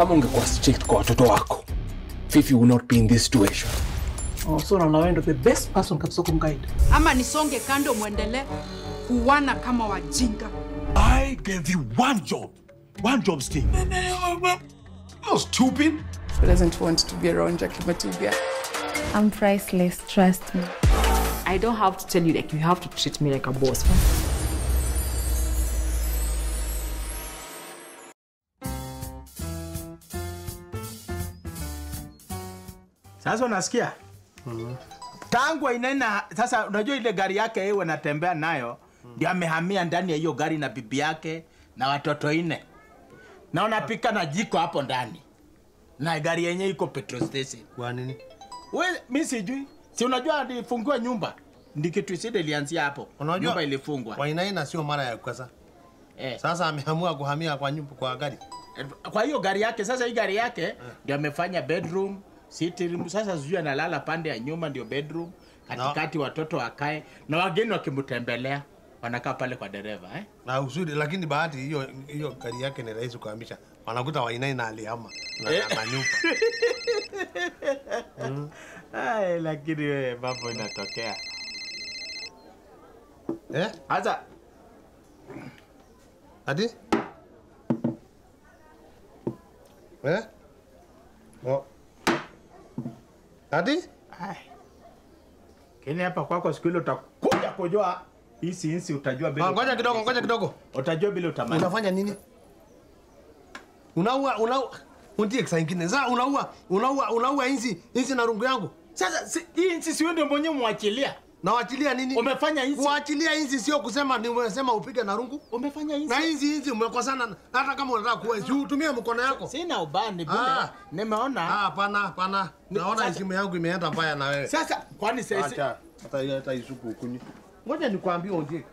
kama ungekuwa strict kwa watoto wako, Fifi would not be in this situation. Oh, so now wewe ndio the best person kabisa kumguide. Ama nisonge kando muendelee kuwana kama wajinga. I gave you one job. One job, Steve. You're stupid. Who doesn't want to be around Jackie Matibia? I'm priceless, trust me. I don't have to tell you, like, you have to treat me like a boss. Sasa unasikia? Tangu inaina sasa unajua ile gari yake yeye anatembea nayo ndio amehamia ndani ya hiyo gari na bibi yake na watoto 4. Na unapika na jiko hapo ndani. Na gari yenyewe iko petrol station. Kwa nini? Wewe mimi sijui. Si unajua alifungua nyumba. Ndio kitu iside ilianzia hapo. Unajua nyumba ilifungwa. Wainaina sio mara ya kwanza. Sasa ameamua kuhamia kwa nyumba kwa gari. Kwa hiyo gari yake sasa hii gari yake ndio amefanya bedroom, sitting room. Sasa sijui analala pande ya nyuma ndio bedroom, katikati watoto wakae na wageni wakimtembelea wanakaa pale kwa dereva Na uzuri lakini bahati hiyo gari yake ni rahisi kuhamisha. Wanakuta Wainaina alihama na nyumba. Ai lakini wewe mambo inatokea. Sasa Ati? Oh. Ati? Kini hapa kwako siku ile utakuja kujua hisi utajua bila. Ngoja kidogo. Utajua bila utamani. Unafanya nini? Unaua untie kisa ingine. Sasa unaua inzi na rungu yangu. Sasa hii inzi si wewe ndio mwenyewe muachilia. Na waachilia nini? Umefanya inzi. Kuachilia inzi sio kusema ni umesema upige na rungu. Umefanya inzi. Na inzi umekosana hata kama unataka kuwa utumie mkono yako. Sina ubani vile. Nimeona. Hapana. Naona heshima yangu imeenda mbaya na wewe. Sasa kwani sasa hata isupu ukuni. Ngoja nikwambie onje.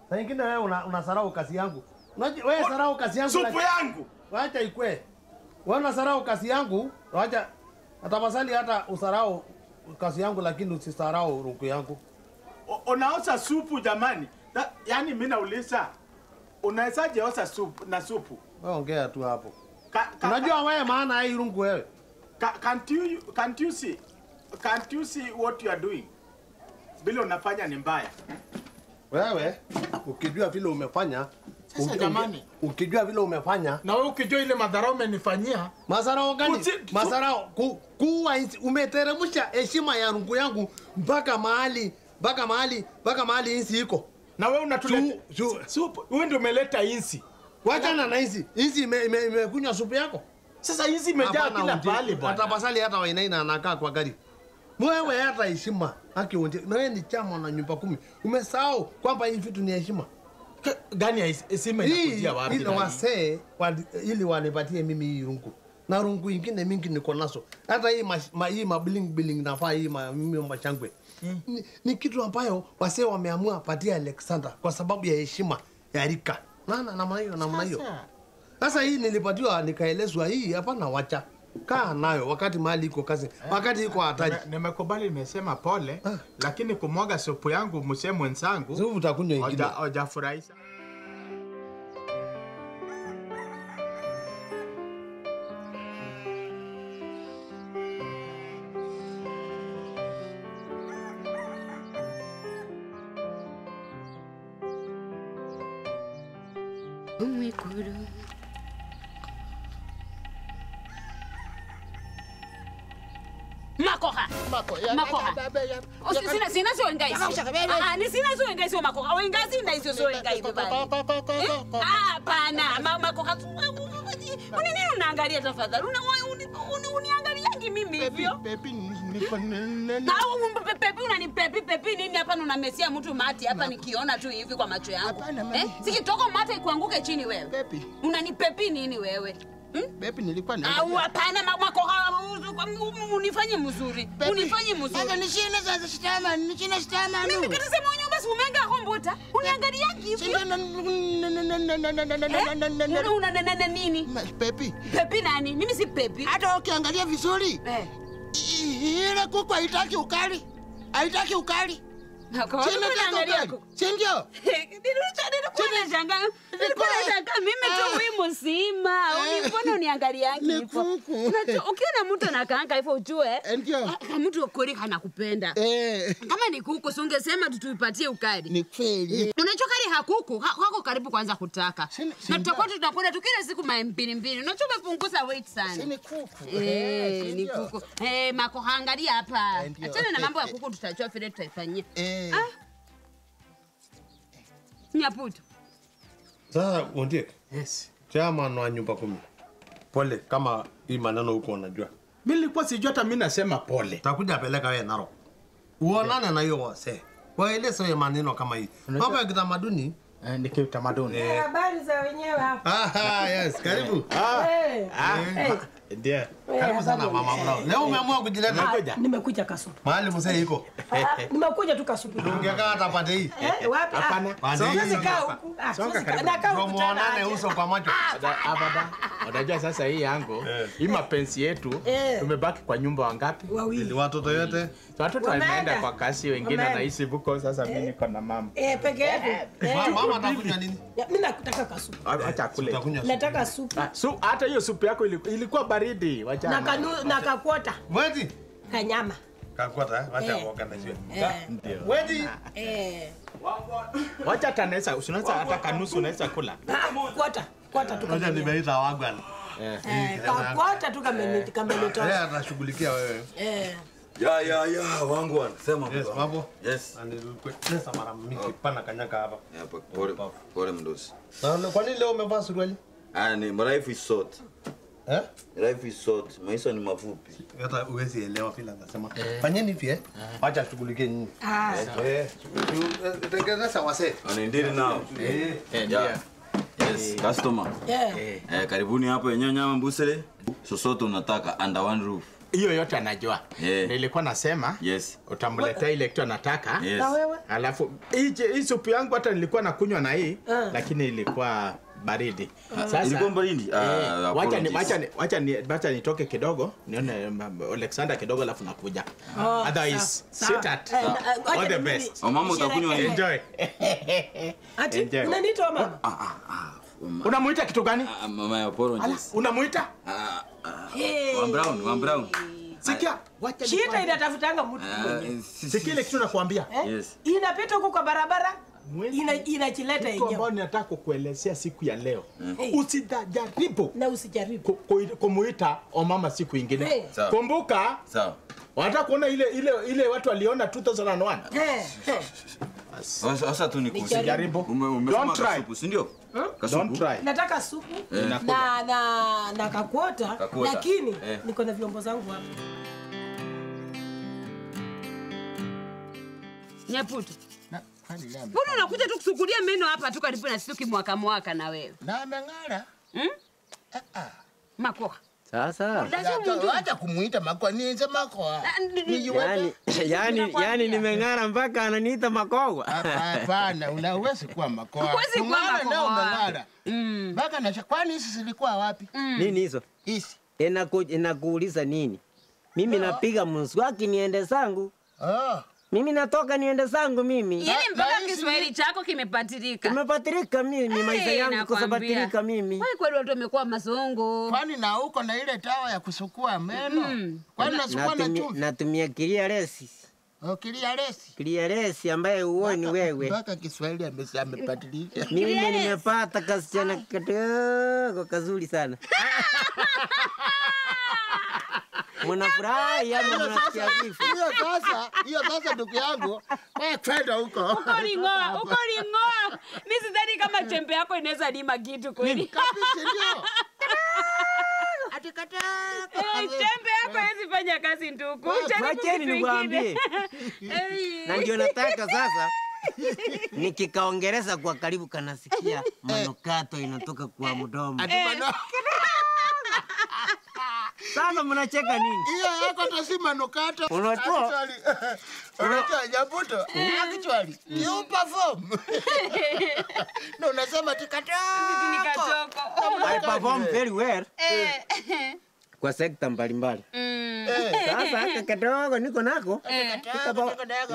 Sasa ingine wewe unasarau kazi yangu. Wewe sarau kazi yangu. Supu yangu. Wacha ikwe. Wewe unasarau kazi yangu. Wacha atabasali hata usarau kazi yangu lakini usisarau rungu yangu. Unaosa supu jamani. Yaani mimi nauliza unawezaje osa supu na supu? Wewe ongea tu hapo. Unajua wewe maana hii rungu wewe. Can't you see what you are doing? Bila unafanya ni mbaya. Wewe ukijua vile umefanya sasa jamani ukijua vile umefanya na wewe ukijua ile madharau umenifanyia. Madharau gani? Madharau kuwa umeteremsha heshima ya rungu yangu mpaka mahali insi iko. Na wewe unatuleta supu. Wewe ndio umeleta insi. Wachana na insi. Insi imekunywa supu yako. Sasa insi imejaa kila pale bwana. Hata basali hata Wainaina anakaa kwa gari. Wewe hata heshima. Haki unje. Na wewe ni chama na nyumba 10. Umesahau kwamba hii vitu ni heshima. Gani heshima inakujia wapi? Ile wasee ili wanipatie mimi hii rungu. Na rungu ingine mingi niko nazo. Hata hii mabiling nafaa hii mimi mashangwe. Ni kitu ambayo wasee wameamua patia Alexander kwa sababu ya heshima ya rika. Namna hiyo. Sasa hii nilipatiwa nikaelezwa hii hapana wacha. Kaa nayo wakati mahali iko kazi. Wakati iko hatari. Nimekubali nimesema pole lakini kumwaga supu yangu msemo wenzangu. Supu utakunywa ingine. Hujafurahisha. Umwikuru Makoha. Sina so engai. Ni sina so engai so makoha. Wengazi na hizo so engai baba. Hapana, makoha. Unini unaangalia tafadhali? Uniangaliaje mimi hivyo? Pepi Pepi unanipepi nini hapa unamesia mtu mati hapa nikiona tu hivi kwa macho yangu. Sikitoko mate ikuanguke chini wewe. Pepi. Unanipepi nini wewe? Pepi nilikuwa na. Hapana makoha unifanye mzuri. Unifanye mzuri. Sasa nishine sasa shitama. Mimi katasema nyumba si umenga kombuta. Uniangalia hivi. Una nini? Pepi. Pepi nani? Mimi si pepi. Hata ukiangalia vizuri. Ile kuku haitaki ukali. Haitaki ukali. Nilikuwa nashangaa mimi tu wimo sima. Mbona uniangalia hivyo? Ukiona mtu anakaanga hivyo ujue mtu kweli anakupenda. Kama ni kuku ungesema tuipatie ukali. Ni kweli. Unachokari hakuku hako karibu kwanza kutaka. Na tutakuwa tunakwenda tu kila siku maembini mbili. Unachomepunguza weight sana. Ni kuku. Ni kuku. Mako angalia hapa. Achana na mambo ya kuku tutachua vile tutaifanyia. Nyaputo. Sasa Mondiek. Yes. Chairman wa nyumba 10. Pole kama hii maneno huko unajua. Mimi nilikuwa sijui hata mimi nasema pole. Takuja peleka wewe Narok. Uonane na hiyo wase. Waeleze maneno kama hii. Mambo ya kitamaduni ni kitamaduni. Habari za wenyewe hapa. Yes, karibu. Ndio. Karibu sana mama Brown. Leo umeamua kujileta? Nimekuja kasupu. Mahali mzee yuko. Nimekuja tu kasupu. Ungekaa hata pande hii. Wapi? Hapana. Siwezi kaa huku. Nakaa huku. Muonane uso kwa macho. Abada. Unajua sasa hii yangu, hii mapenzi yetu tumebaki kwa nyumba wangapi? Wawili. Watoto yote. Watoto wameenda kwa kasi, wengine naishi huko, sasa mimi niko na mama. Peke yako. Mama atakunywa nini? Mimi nataka kasupu. Acha kule. Nataka supu. Hata hiyo supu yako ilikuwa baridi, wacha. Na kakwota. Weti. Kanyama. Kakwota, wacha kuorganize. Ndio. Weti. Wacha tanesa, usinaweza hata kanusu unaweza kula. Kwota tu. Wacha nimeita wagwan. Kwota tu kamenitoa. Yeye atashughulikia wewe. Ya wangu sema yes, mambo. Yes. Nilikueleza mara mingi pana kanyaka hapa. Pole mdosi. Na kwa nini leo umevaa suruali? Ni life is short. Life is short. Maisha ni mafupi. Hata uwezi elewa vile anasema. Fanyeni hivi acha shughulikie nyinyi. Tengeneza wase. Anaendelea nao. Yes, customer. Karibuni hapo yenyewe nyama mbusele. Sosote unataka under one roof. Hiyo yote anajua. Nilikuwa nasema utamletea ile kitu anataka. Na wewe? Alafu hii supu yangu hata nilikuwa nakunywa na hii lakini ilikuwa baridi. Sasa ilikuwa baridi. Wacha nitoke kidogo nione Alexander kidogo alafu nakuja. Otherwise sit at all the best. Mama utakunywa nini? Enjoy. Ati unaniita mama? Unamuita kitu gani? Mama ya Poronjes. Unamuita? One brown. Sikia, wacha shida inatafutanga mtu. Sikia ile kitu nakwambia. Yes. Inapita huko kwa barabara. Inachileta yenyewe. Kwa sababu nataka kukuelezea siku ya leo. Usijaribu. Na usijaribu. Kumuita mama siku nyingine. Kumbuka. Sawa. Wanataka kuona ile watu waliona 2001. Sasa tu nikusijaribu. Don't try. Si ndio? Don't try. Nataka supu na kakwota, lakini niko na vyombo zangu hapa. Nyaputo. Mbona unakuja tu kusukulia meno hapa tu karibu na sisi mwaka na wewe? Na ameng'ara. Makoha. Sasa acha kumuita Makoha, nianze Makoha. Yani nimeng'ara mpaka ananiita Makoha. Hapana, unaweza kuwa Makoha. Huwezi kuwa Makoha. Leo umeng'ara. Mpaka na kwani hizi zilikuwa wapi? Nini hizo? Hizi. Inakuuliza nini? Mimi napiga mswaki niende zangu. Mimi natoka niende zangu mimi. Yaani mpaka Kiswahili chako kimepatilika. Kimepatilika mimi, maisha yangu kusabatilika mimi. Wewe kweli watu wamekuwa mazongo. Kwani na huko na ile dawa ya kusukua meno? Kwani nasukua na chumvi? Natumia Clearesi. Clearesi. Clearesi ambaye uoni wewe. Mpaka Kiswahili amepatilika. Mimi nimepata kasichana kadogo kazuri sana. Mnafurahi ama mnasikia vipi? Hiyo sasa ndugu yangu, wewe kwenda huko. Uko lingoa. Mimi sidhani kama chembe yako inaweza lima kitu kweli. Kabisa ndio. Atikata. Chembe yako haiwezi fanya kazi ndugu. Wacheni niwaambie. Na ndio nataka sasa nikikaongereza kwa karibu kanasikia manukato inatoka kwa mdomo. Sasa mnacheka nini? Hiyo yako tosi manukato. Unatoa Nyaputo. Actually, you perform. No, unasema tikatoko. I perform very well. kwa sekta mbalimbali. Sasa haka kidogo niko nako.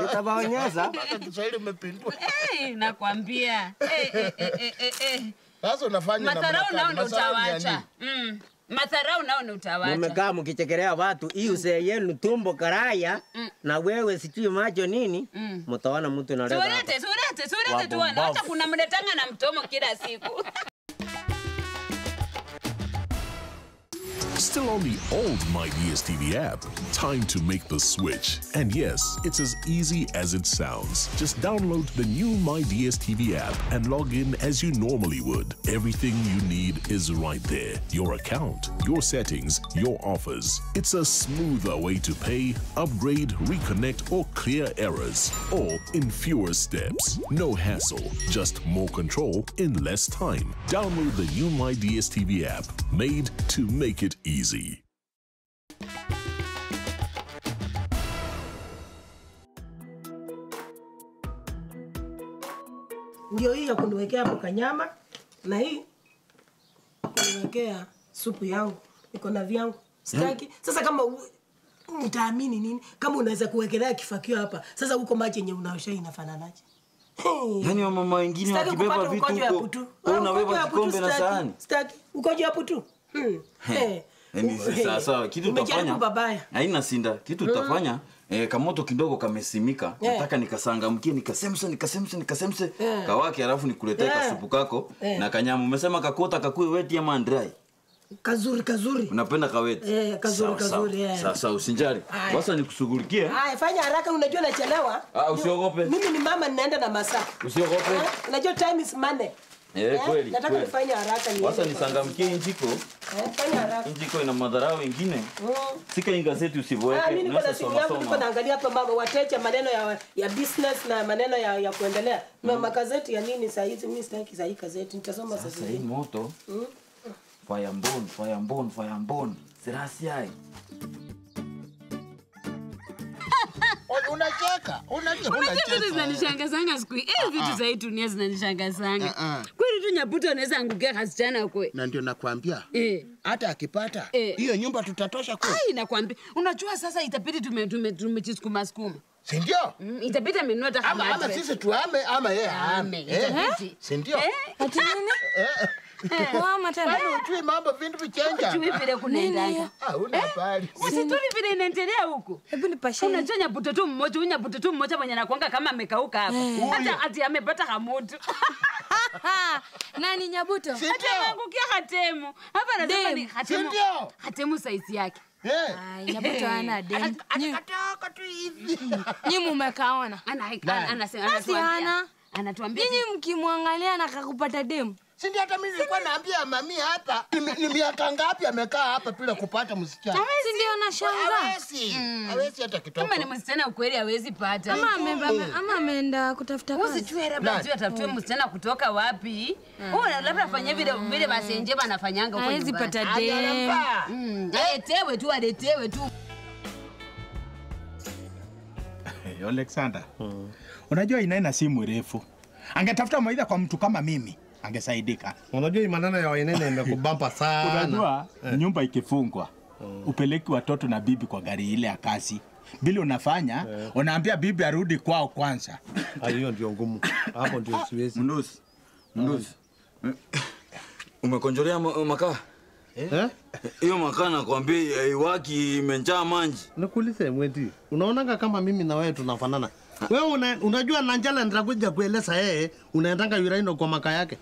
Nitabaonyesha. Kiswahili umepindua. Nakwambia. Sasa unafanya na Matharau nao utawacha. Matharau nao utawacha. Mmekaa mkichekelea watu, hii usee yenu tumbo karaya na wewe sijui macho nini, mtaona mtu analeta. Surete tuone. Hata kuna mletanga na mtomo kila siku. Still on the old My DSTV app. Time to make the switch. And yes, it's as easy as it sounds. Just download the new My DSTV app and log in as you normally would. Everything you need is right there. Your account, your settings, your offers. It's a smoother way to pay, upgrade, reconnect, or clear errors. All in fewer steps. No hassle, just more control in less time. Download the new My DSTV app, made to make it easy. Ndio hii ya kuniwekea hapo kanyama na hii kuniwekea supu yangu. Niko na vyangu. Sitaki. Sasa kama utaamini nini? Kama unaweza kuwekelea kifakio hapa. Sasa huko maji yenye unaosha inafananaje? Yaani mama wengine wakibeba vitu huko, wewe unabeba kikombe na sahani. Sitaki. Ukoje hapo tu? Yaani sasa kitu utafanya. Haina sinda. Kitu utafanya kamoto kidogo kamesimika. Nataka nikasangamkie nikasemse kawake alafu nikuletee kasupu kako na kanyama. Umesema kakota kakue weti ama dry? Kazuri. Unapenda kaweti? Kazuri. Sasa usinjari. Sasa nikushughulikie. Fanya haraka, unajua nachelewa. Usiogope. Mimi ni mama ninaenda na masaa. Usiogope. Unajua time is money. Kweli. Nataka nifanye haraka ni. Sasa nisangamkie injiko. Fanya haraka. Injiko ina madharau mengine. Sika hii gazeti usiboeke. Mimi niko na simu yangu niko naangalia hapa mama wateja maneno ya business na maneno ya kuendelea. Mama gazeti ya nini saa hizi mimi sitaki saa hii gazeti nitasoma sasa. Sasa hii moto. Firembone. Sirasiai. Unacheka. Vitu zinanishangazanga siku hii. Vitu za hii dunia zinanishangazanga. Kwani tu Nyabuto anaweza angukia kasichana kwe. Na ndio nakwambia. Hata akipata hiyo nyumba tutatosha kwa. Nakwambia. Unajua sasa itabidi tumechisukuma. Si ndio? Itabidi amenunua hata kama. Ama sisi tuame ama yeye aame. Itabidi. Si ndio? Ati nini? Mama tena. Bado ujui mambo vindu vichenja. Ujui vile kunaendanga. Una habari. Usituni vile inaendelea huko. Hebu nipashe. Unajua Nyabuto tu mmoja mwenye anakuanga kama amekauka hapa. Hata ati amepata hamutu. Nani Nyabuto? Hata ameangukia hatemu. Hapa anasema ni hatemu. Hatemu size yake. Nyabuto ana demu. Akatoka tu hivi. Nyinyi mmekaona. Anasema. Anatuambia. Nyinyi mkimwangalia na kakupata demu. Si ndio hata mimi nilikuwa naambia mami hapa ni miaka ngapi amekaa hapa bila kupata msichana. Si ndio nashangaa. Hawezi hata kitoko. Kama ni msichana ukweli hawezi pata. Ama ameenda kutafuta kazi. Usijue labda atafute msichana kutoka wapi. Labda afanye vile basi nje banafanyanga huko. Hawezi pata demu. Aletewe tu. Alexander. Unajua Inaina si mrefu. Angetafuta maidha kwa mtu kama mimi. Angesaidika. Unajua maneno ya Wainaina imekubamba sana. Unajua nyumba ikifungwa upeleki watoto na bibi kwa gari ile ya kazi. Bili unafanya unaambia bibi arudi kwao kwanza. Hiyo ndio ngumu. Hapo ndio siwezi. Mnduzi. Umekonjolea makaa? Hiyo makaa nakwambia iwaki imenjaa manji. Nakuuliza mweti. Unaonanga kama mimi na wewe tunafanana? Wewe unajua Nanjala nitakuja kueleza yeye unaendanga Uraino kwa makaa yake.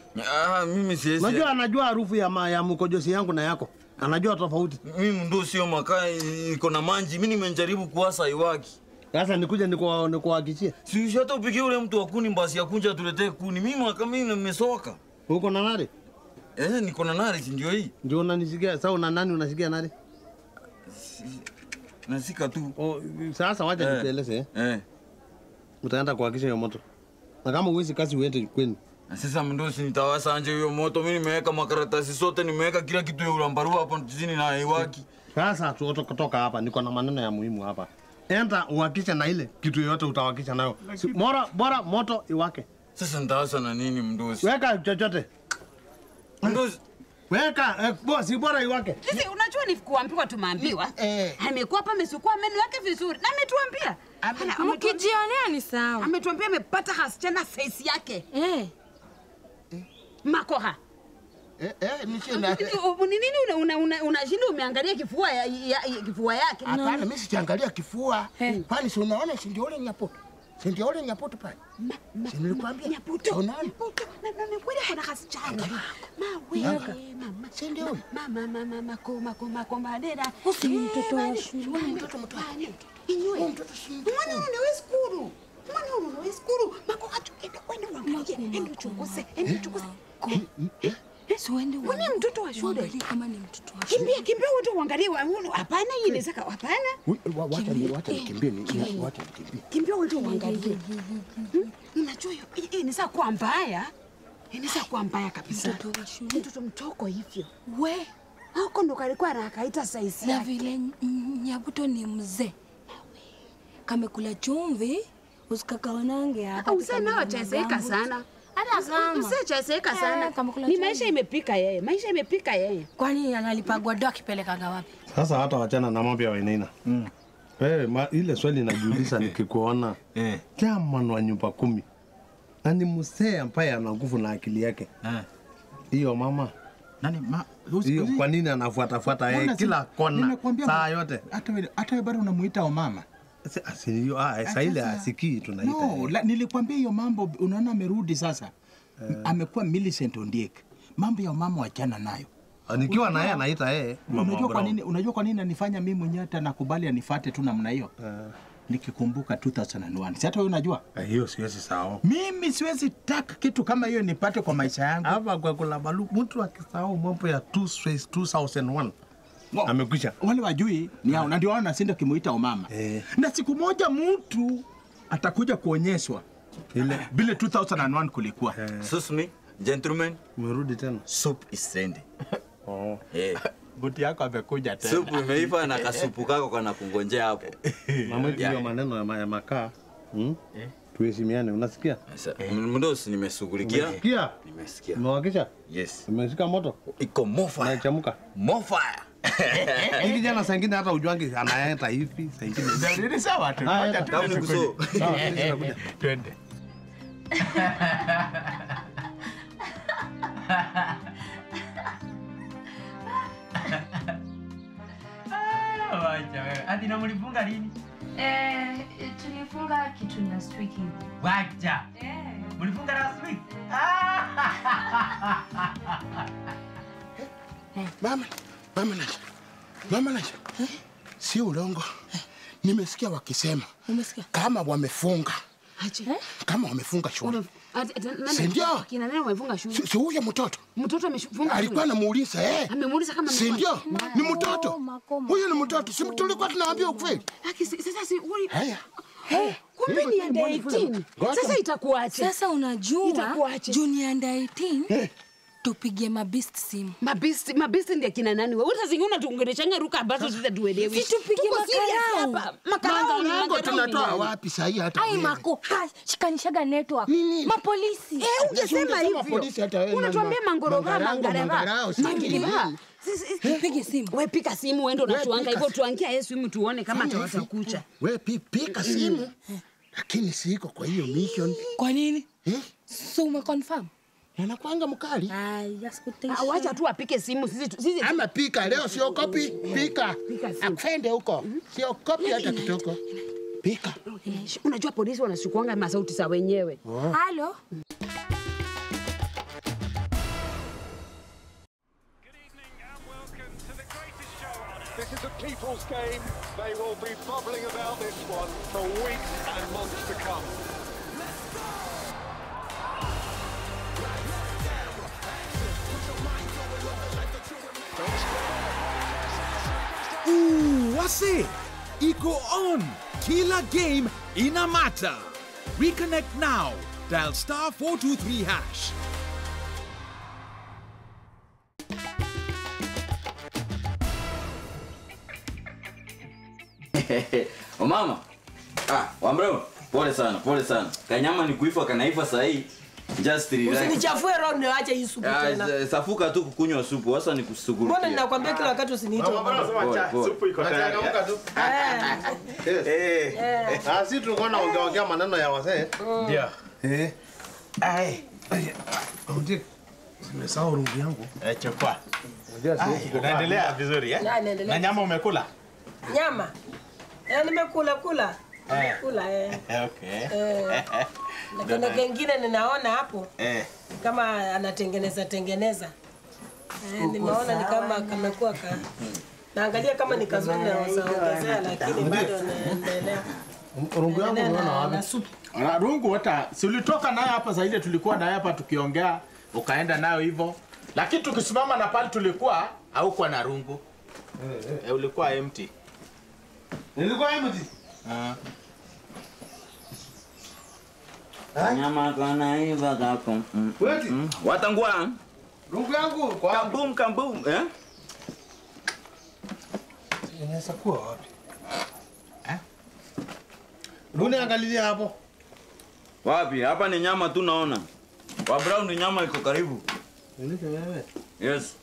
Mimi siwezi. Unajua anajua harufu ya mkojozi yangu na yako. Anajua tofauti. Mimi ndo sio makaa iko na manji. Mimi nimejaribu kuasa iwaki. Sasa nikuja nikuhakikishia. Si hata upigie ule mtu wa kuni mbasi ya kunja tuletee kuni. Mimi kama mimi nimesoka. Uko na nari? Niko na nari ndio hii. Ndio unanisikia. Sasa una nani unasikia nari? Nasika tu. Sasa wacha nikueleze. Utaenda kuhakikisha hiyo moto. Na kama uwezi kazi uende kwenu. Sasa mndosi nitawasa anje hiyo moto. Mimi nimeweka makaratasi sote, nimeweka kila kitu ya ulambarua hapo chini na iwaki. Sasa kutoka hapa niko na maneno ya muhimu hapa. Enda uhakikisha na ile kitu yote utahakikisha nayo. Bora moto iwake. Sasa nitawasa na nini mndosi? Weka chochote. Mndosi. Weka bosi bora iwake. Sisi unajua ni kuambiwa tumeambiwa. Amekuwa hapa amesukua meno yake vizuri na ametuambia. Mkijionea ni sawa. Ametuambia amepata hasichana size yake. Makoha. Nini unashinda umeangalia kifua yake? Hapana, mimi sijaangalia kifua. Kwani si unaona si ndio ule nyapoto? Si ndio ule nyapoto pale? Si nilikwambia nyapoto. Unaona? Nyapoto. Na kweli kuna hasichana. Mama. Si ndio ule? Mama koma dada. Usi mtoto wa shule. Mtoto. Inywe. Mtoto si. Mwana unawe skuru. Mako enda kwenda uangalie. Enda uchunguze. Siwende wewe mtoto wa shule. Kama ni mtoto wa shule. Kimbia wote uangalie. Hapana hii inaweza hapana. Wacha nikimbie. Kimbia wote uangalie. Unajua hii inaweza kuwa mbaya. Inaweza kuwa mbaya kabisa. Mtoto wa shule. Mtoto mtoko hivyo. We. Hako ndo kalikuwa anakaita size yake. Na vile Nyabuto ni mzee. Kamekula chumvi, usikakaonange hapa. Useme wachezeka sana. Hata kama usechezeka sana. Ni maisha imepika yeye. Kwani analipagwa doa kipelekaga wapi? Sasa hata wachana na mambo ya Wainaina. Ile swali najiuliza nikikuona. Kama wa nyumba 10. Na ni mzee ambaye ana nguvu na akili yake. Hiyo mama. Nani hiyo kwa nini anafuata yeye kila kona saa yote? Hata wewe bado unamuita wa mama. Sasa ile asikii tunaita. No, nilikwambia hiyo mambo unaona amerudi sasa. Amekuwa Millicent Ondiek. Mambo ya mama wachana nayo. Nikiwa na yeye anaita yeye mama. Unajua kwa nini anifanya mimi mwenyewe hata nakubali anifuate tu namna hiyo? Nikikumbuka 2001. Si hata wewe unajua? Hiyo siwezi sawa. Mimi siwezi taka kitu kama hiyo nipate kwa maisha yangu. Hapa kwa kula balu mtu akisahau mambo ya 2001. Amekwisha. Wale wajui ni hao na ndio wao nasinda kimuita umama. Na siku moja mtu atakuja kuonyeshwa ile vile 2001 kulikuwa. Excuse me, gentlemen, umerudi tena. Soup is ready. Buti yako amekuja tena. Soup imeiva na kasupu kako kana kungonjea hapo. Mama hiyo maneno ya makaa. Tuheshimiane, unasikia? Mndosi nimeshughulikia. Nimesikia. Umehakisha? Yes. Umeshika moto? Iko mofa. Unachamuka? Mofa. Hiki jana saa ingine hata ujuangi anaenda hivi, saa ingine. Ndio sawa tu. Twende. Wacha wewe. Hadi na mlifunga lini? Tulifunga kitu last week. Wacha. Mlifunga last week? Mama Nasha. Si ulongo. Nimesikia wakisema. Umesikia? Kama wamefunga. Kama wamefunga shule. Sindio? Kina nani wamefunga shule? Si huyo mtoto. Mtoto amefunga shule. Alikuwa anamuuliza Amemuuliza kama sindio? Ni mtoto. Huyo ni mtoto. Si tulikuwa tunaambia ukweli. Sasa si huyu. Haya. Kumbe ni under 18. Sasa itakuache. Sasa unajua junior under 18. Tupige mabist simu. Mabist ndio kina nani? Wewe sasa zingine unatungeleshanga ruka ambazo sisi tuelewi. Si tupige makarao. Makarao nango tunatoa wapi sahi hata wewe? Ai mako, shikanishaga network. Mapolisi. Ungesema hivyo. Unatuambia mangarao. Mangiriba. Pige simu. Wewe pika simu uende unatuanga hivyo tuangia Yesu simu tuone kama tawatakucha. Wewe pika simu. Lakini siko kwa hiyo mission. Kwa nini? So umeconfirm? Anakuanga mkali. Wacha tu apike simu sisi. Ama pika leo sio kopi, pika. Akwende huko. Sio kopi hata kitoko. Pika. Unajua polisi wanashukuanga masauti za wenyewe. Halo. This is a people's game. They will be bubbling about this one for weeks and months to come. Wase, iko on. Kila game ina matter. Reconnect now. Dial *423#. Mama. Wambro, pole sana. Kanyama ni kuifa kanaifa sahi. Just relax. Usinichafue roho niache hii supu tena. Safuka tu kukunywa supu, sasa ni kusugulia. Mbona ninakwambia kila wakati usiniite? Supu iko tayari. Sisi tulikuwa tunaongea maneno ya wazee. Ndio. Ai. Ndio. Nimesahau rungu yangu. Chukua. Unaendelea vizuri eh? Na nyama umekula? Nyama. Nimekula. Kula Okay. Na kuna kengine ninaona hapo. Kama anatengeneza. Nimeona ni kama kamekuwa naangalia kama ni kazuri na wasaongezea lakini bado naendelea. Rungu yangu unaona wapi? Rungu hata si ulitoka nayo hapa zaidi tulikuwa nayo hapa tukiongea ukaenda nayo hivyo. Lakini tukisimama na pale tulikuwa haukuwa na rungu. Ulikuwa empty. Nilikuwa empty. Nyama kana iva kako. Weti. Watangua. Rungu yangu kwa kambum eh? Inaweza kuwa wapi? Rune angalilia hapo. Wapi? Hapa ni nyama tu naona. Wa brown ni nyama iko karibu. Nilike wewe. Yes.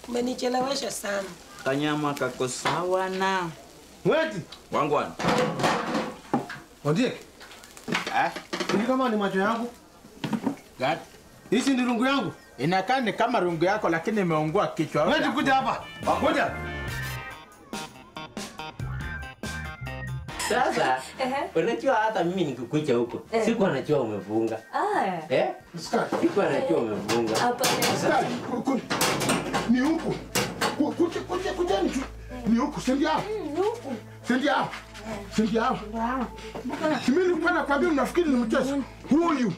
Umenichelewesha sana. Kanyama kako sawa na. Weti. Wangwan. Odiek. Ni kama ni macho yangu. Gani? Hizi ni rungu yangu. Inakaa ni kama rungu yako lakini imeungua kichwa. Weti kuja hapa. Kuja. Sasa, unajua hata mimi nikikuja huko, sikuwa najua umefunga. Sikuwa najua umefunga. Ni huku. Kuja ni huku, sendi hapo. Sendi hapo. Mimi nilikuwa kwambia unafikiri ni mchezo. Huyu.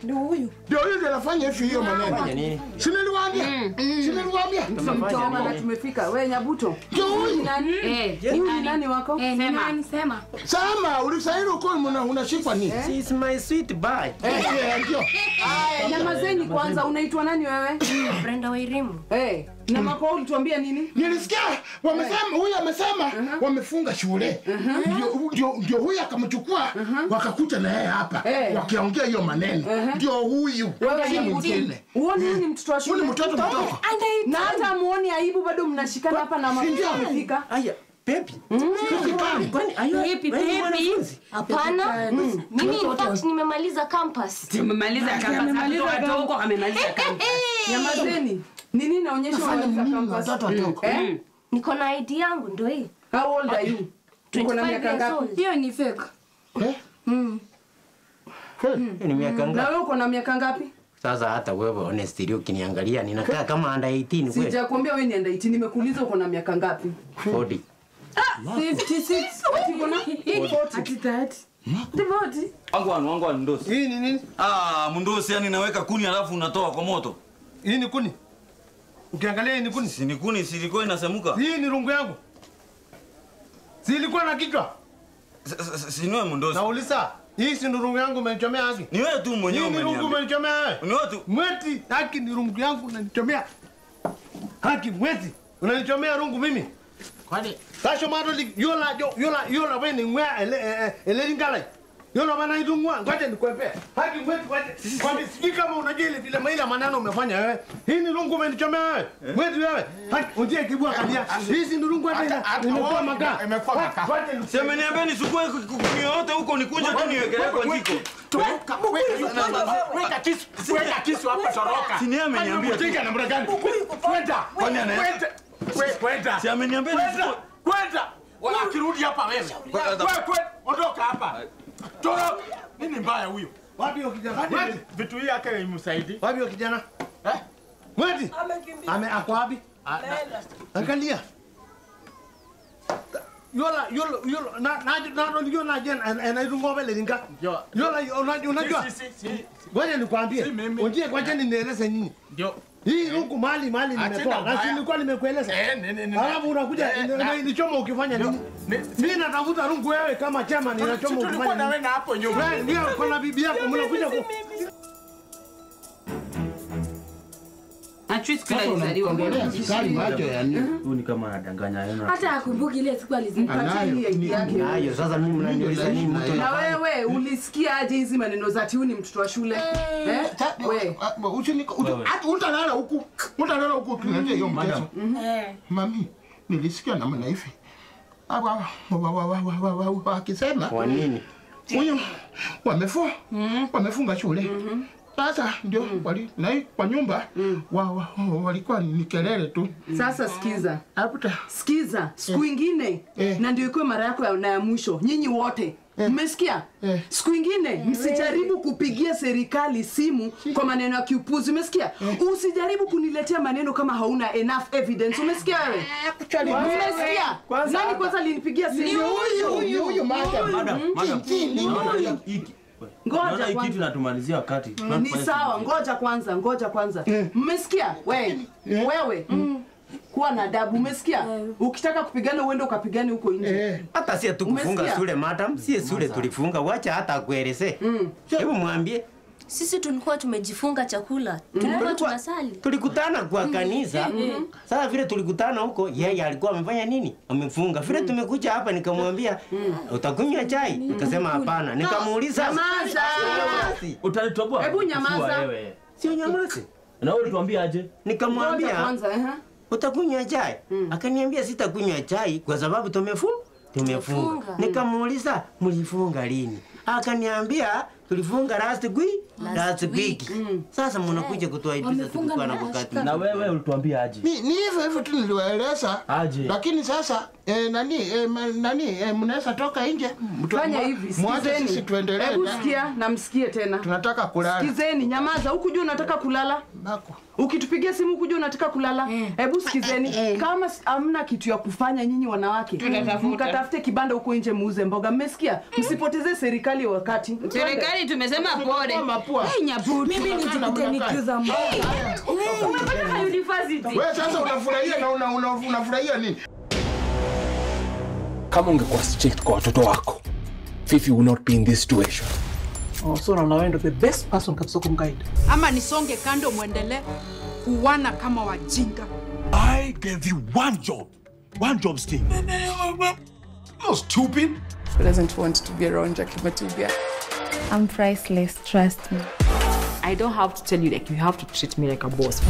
Ndio anafanya hiyo maneno. Si niliwaambia. Tumetoka na tumefika. Wewe Nyabuto. Ndio huyu. Huyu ni nani wako? Sema. Sema, ulisairi uko unashikwa nini? She's my sweet boy. Ndio. Nyamazeni kwanza, unaitwa nani wewe? Brenda Wairimu. Na mako ulituambia nini? Nilisikia wamesema huyu amesema wamefunga shule. Ndio huyu akamchukua wakakuta na yeye hapa. Wakiongea hiyo maneno. Ndio huyu. Si mwingine. Uone ni mtoto wa shule. Ni mtoto mdogo. Na hata muone aibu bado mnashikana hapa na mama amefika. Aya, baby. Hapana. Mimi in fact nimemaliza campus. Watu huko amemaliza campus. Nyamazeni. Nini naonyesha unamaliza campus? Niko na ID yangu ndio hii. How old are you? Uko na miaka ngapi? Hiyo ni fake. Ni miaka ngapi? Na wewe uko na miaka ngapi? Sasa hata wewe honestly ukiniangalia ninakaa kama under 18 kweli. Sijakwambia wewe ni under 18, nimekuuliza uko na miaka ngapi? 40. 56. Uko na 40. Devoti. Wangu ndosi. Hii ni nini? Mundosi yani naweka kuni alafu unatoa kwa moto. Hii ni kuni. Ukiangalia hii ni kuni. Si ni kuni, silikuwa inasemuka. Hii ni rungu yangu. Silikuwa na kichwa. Siniwe Mundosi. Nauliza, hii si rungu yangu umenichomea haki? Ni wewe tu mwenyewe umeniambia. Ni rungu umenichomea wewe. Ni wewe tu. Mweti, haki ni rungu yangu unanichomea. Haki mweti, unanichomea rungu mimi. Kwani Tasho madoli yola wewe ni ngwa ele lingala. Yola bana idungwa, ngoja nikwambie. Haki mweti kwani siki kama unajua ile vile maila maneno umefanya wewe. Hii ni rungu umenichomea wewe. Mweti wewe. Haki unjie kibua kabia. Hizi ni rungu hata imekuwa makaa. Imekuwa makaa. Sema niambie nisukue yote huko nikunje tu niwekelee kwa jiko. Weka kisu hapa toroka. Si ni ameniambia. Unataka namna gani? Kwenda. Kwani Kwenda. Si ameniambia kwenda. Wala akirudi hapa wewe. Ondoka hapa. Toroka. Nini mbaya huyo? Wapi huyo kijana? Vitu hii yake imsaidi. Wapi huyo kijana? Mweti. Ako wapi? Angalia. Yola na jen anaidungo vile linga. Yola unajua? Ngoja nikwambie. Unjie kwa jeni nieleze nini? Ndio. Hii rungu mali nimetoa. Na si nilikuwa nimekueleza. Alafu unakuja nichoma ukifanya nini? Mimi natafuta rungu wewe kama chama ninachoma ukifanya. Tulikuwa na wewe na hapo nyuma. Wewe ndio kwa bibi yako mnakuja Achwi siku ile alizaliwa. Ongelea sukari macho ya nini? Huyu ni kama anadanganya yeye. Hata akumbuki ile siku alizimpatia hii ID yake. Hayo sasa mimi mnaniuliza nini mtu Na wewe ulisikia aje hizi maneno za ati huyu ni mtoto wa shule? Wewe utalala huku. Utalala huku tunaje hiyo mchezo. Mami, nilisikia na maana hivi. Akisema kwa nini? Huyu wamefunga shule. Sasa ndio kwa nyumba walikuwa ni kelele tu. Sasa sikiza. Siku ingine na ndio ikuwe mara yako na ya mwisho. Nyinyi wote mmesikia? Siku ingine msijaribu kupigia serikali simu kwa maneno ya kiupuzi, umesikia? Usijaribu kuniletea maneno kama hauna enough evidence, umesikia wewe? Umesikia? Nani kwanza alinipigia simu? Huyu madam. Ngoja hii kitu natumalizia wakati. Ni sawa, ngoja kwanza. Mmesikia? Wewe. Kuwa na adabu, umesikia? Ukitaka kupigana uende ukapigane huko nje. Hata si tu kufunga shule madam, si shule tulifunga, wacha hata akueleze. Hebu mwambie. Sisi tulikuwa tumejifunga chakula. Tulikuwa tunasali. Tulikutana kwa kanisa. Sasa vile tulikutana huko, yeye alikuwa amefanya nini? Amefunga. Vile tumekuja hapa nikamwambia, utakunywa chai? Akasema hapana. Nikamuuliza, nyamaza. Utanitoboa? Hebu nyamaza. Sio nyamaza. Na wewe ulituambia aje? Nikamwambia utakunywa chai? Akaniambia sitakunywa chai kwa sababu tumefunga. Nikamuuliza mlifunga lini? Akaniambia tulifunga last week. Sasa mnakuja kutuaibisha tukikuwa na wakati. Na wewe ulituambia aje? Ni hivyo tu niliwaeleza. Lakini sasa mnaweza toka nje. Fanya hivi, sikizeni. Sisi tuendelee. Hebu sikia na msikie tena. Tunataka kulala. Sikizeni, nyamaza. Huku juu unataka kulala? Ukitupigia simu huku juu unataka kulala? Hebu sikizeni. Kama hamna kitu ya kufanya nyinyi wanawake, mkatafute kibanda huko nje muuze mboga. Mmesikia? Msipoteze serikali wakati. Serikali tumesema pole. Nyabuti. Mimi nijikute nikiuza mboga. Umepata university. Wewe sasa unafurahia na unafurahia nini? Kama ungekuwa strict kwa watoto wako, Fifi would not be in this situation. So na wewe ndio the best person kabisa kumguide. Ama nisonge kando muendelee kuwana kama wajinga. I gave you one job, Steve. No stupid. She doesn't want to be around Jackie Matubia. I'm priceless, trust me. I don't have to tell you, like, you have to treat me like a boss.